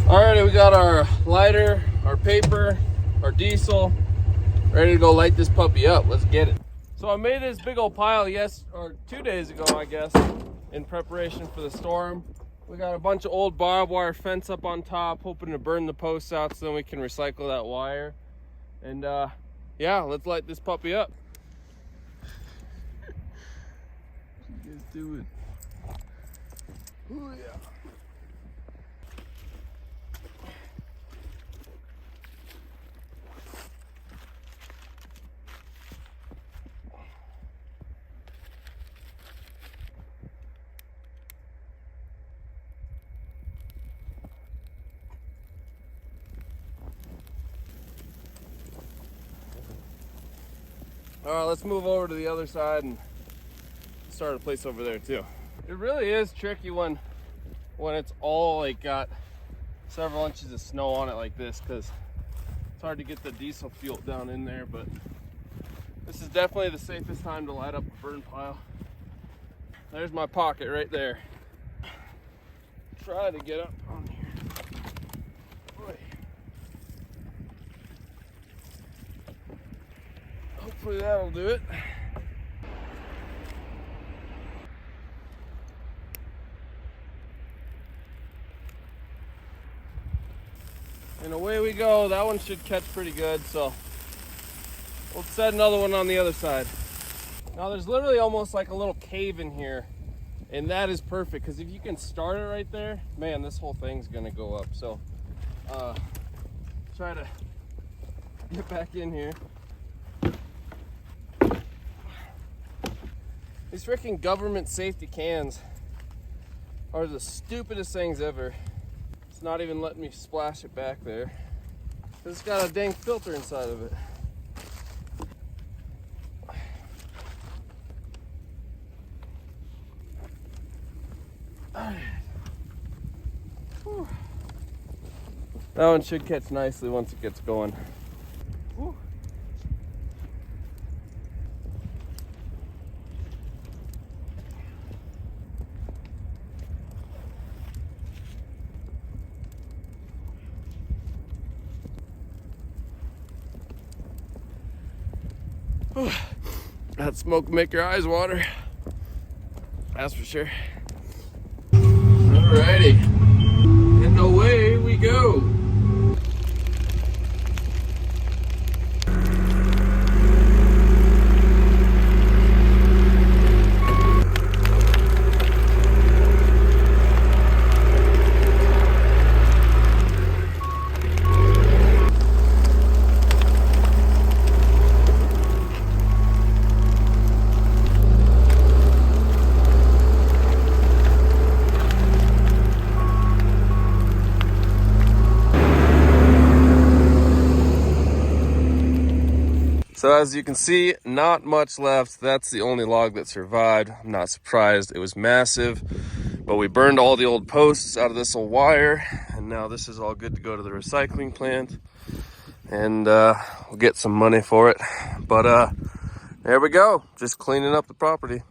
Alrighty, we got our lighter, our paper, our diesel, ready to go light this puppy up. Let's get it. So I made this big old pile 2 days ago, I guess, in preparation for the storm. We got a bunch of old barbed wire fence up on top, hoping to burn the posts out so then we can recycle that wire. And yeah, let's light this puppy up. What you guys doing? Oh yeah. All right, let's move over to the other side and start a place over there too. It really is tricky when it's all like got several inches of snow on it like this, because it's hard to get the diesel fuel down in there, but this is definitely the safest time to light up a burn pile. There's my pocket right there. Try to get up on here. Hopefully that'll do it. And away we go. That one should catch pretty good, so we'll set another one on the other side. Now there's literally almost like a little cave in here, and that is perfect because if you can start it right there, man, this whole thing's gonna go up. So try to get back in here. These freaking government safety cans are the stupidest things ever. It's not even letting me splash it back there. It's got a dang filter inside of it. That one should catch nicely once it gets going. Whew. That smoke will make your eyes water. That's for sure. Alrighty. And away we go. So as you can see, not much left. That's the only log that survived. I'm not surprised. It was massive, but we burned all the old posts out of this old wire, and now this is all good to go to the recycling plant, and we'll get some money for it. But there we go, just cleaning up the property.